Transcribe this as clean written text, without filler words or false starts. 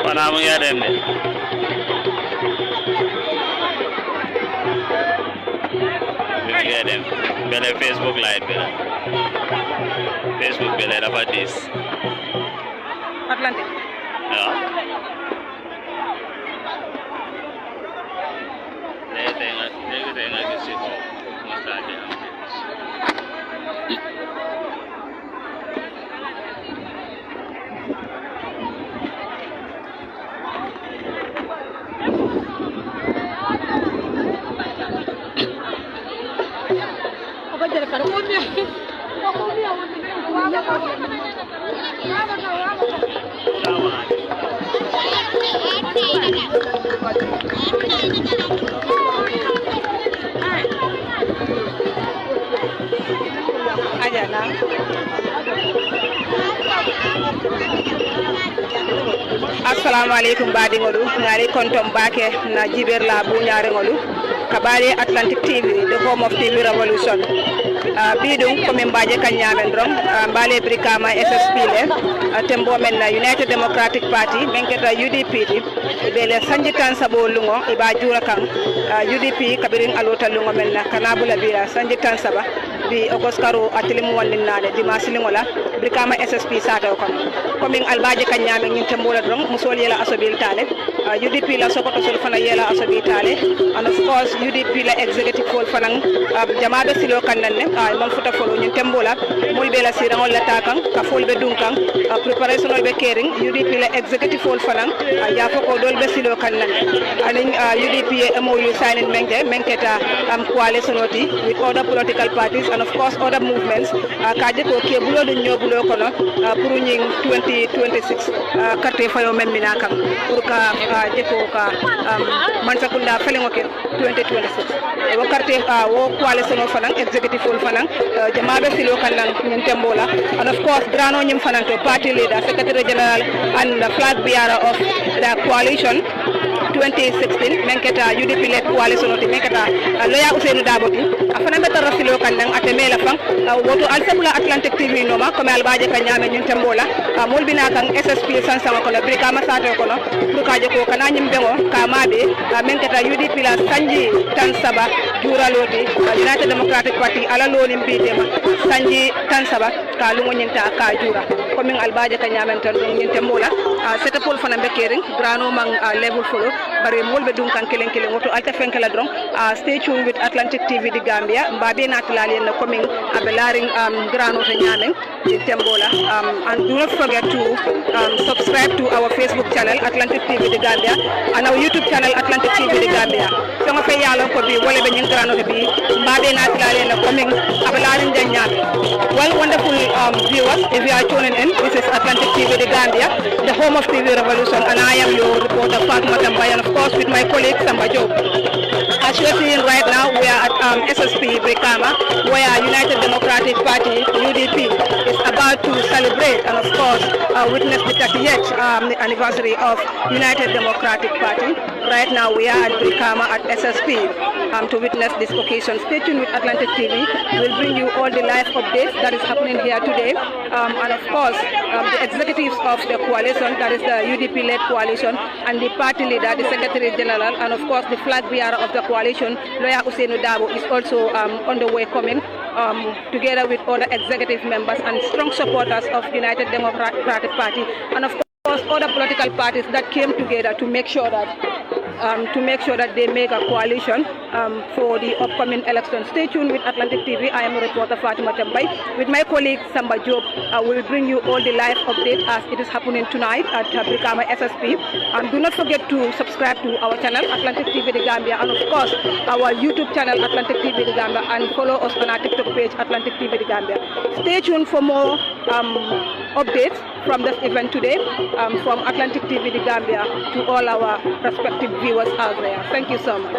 Pana mo dem ne. Dem. Bele Facebook live bela. Facebook bela dapat dis. Atlantic. Ya. Lagi tengah di situ. Masa aja. Assalamu alaikum badingolu ngari kontom bake na jiber la bu ñaare ngolu kabari Atlantic TV the home of TV revolution bidung ko min baje kan ñamen drom mbale Brikama SSP le tembo men na United Democratic Party men keta UDP be le sanji tan sabo lungo iba jura kan UDP kabirin alota lungo men na kanabula bira sanji tan saba bi ogoskaro atilim wonnin nane dimanche lingola Brikama SSP sato kon komin albaje kan ñamen ñin tembo la drom musol yela asobil tale UDP la sokoto sol fana yela asobil tale and of course UDP la executive fol fana jamabe silo kan nanne man futa folo ñin tembo la mulbe la sirangol la takan ka fol be dunkan preparation be kering UDP la executive fol fana ya foko dol be silo kan nanne anin UDP MOU signing menketa coalition oti with other political parties and of course other movements kaje ko ke bulo do nyobulo kono pour ñing 2026 carte fayo men mina kan pour ka jeko ka man sakunda felengo ke 2026 wo carte wo coalition fana executive fol fana jamabe silo kan nan ñin tembola and of course grano ñim fana to party leader secretary general and the flag bearer of the coalition 2016 menketa UDP led coalition oti menketa loya Ousseynou Daboti afana beta rafilo kan nan atemela fang woto alsabula Atlantic TV noma comme albaje kan nyame ñun tembola molbina kan SSP sansama kono Brikama sato kono dukaje ko kana ñim bengo ka mabe menketa UDP la sanji tan saba juraloti United Democratic Party ala loni mbitema sanji tan saba ka lungo ñinta ka jura comme albaje kan nyame tan ñun tembola setapol fana bekering grano mang level follow bare molbe dum kan kelen woto alta fenkala dron stay tuned with Atlantic TV di Gambia mbabe natlali en coming abelaring grano to nyamen di tembola and do not forget to subscribe to our Facebook channel Atlantic TV di Gambia and our YouTube channel Atlantic TV di Gambia so nga fe yalo ko bi wala be nyin grano to bi mbabe natlali en coming abelaring den nyame well wonderful viewers if you are tuning in this is Atlantic TV di Gambia the home of TV revolution and I am your reporter Fatma Tambay and of course with my colleague Samba Job. As you are seeing right now, we are at SSP Brikama, where United Democratic Party UDP is about to celebrate and of course witness the 30th anniversary of United Democratic Party. Right now we are at Brikama at SSP to witness this occasion. Stay tuned with Atlantic TV. We'll bring you all the live updates that is happening here today. And of course, the executives of the coalition, that is the UDP-led coalition, and the party leader, the Secretary General, and of course the flag bearer of the coalition, Lawyer Ousseynou Dabo, is also on the way coming, together with other executive members and strong supporters of United Democratic Party, and of course other political parties that came together to make sure that they make a coalition for the upcoming election. Stay tuned with Atlantic TV. I am a reporter Fatima Tambay. With my colleague Samba Job, we will bring you all the live updates as it is happening tonight at Brikama SSP. And do not forget to subscribe to our channel Atlantic TV The Gambia, and of course our YouTube channel Atlantic TV The Gambia, and follow us on our TikTok page Atlantic TV The Gambia. Stay tuned for more updates from this event today from Atlantic TV The Gambia to all our respective viewers out there. Thank you so much.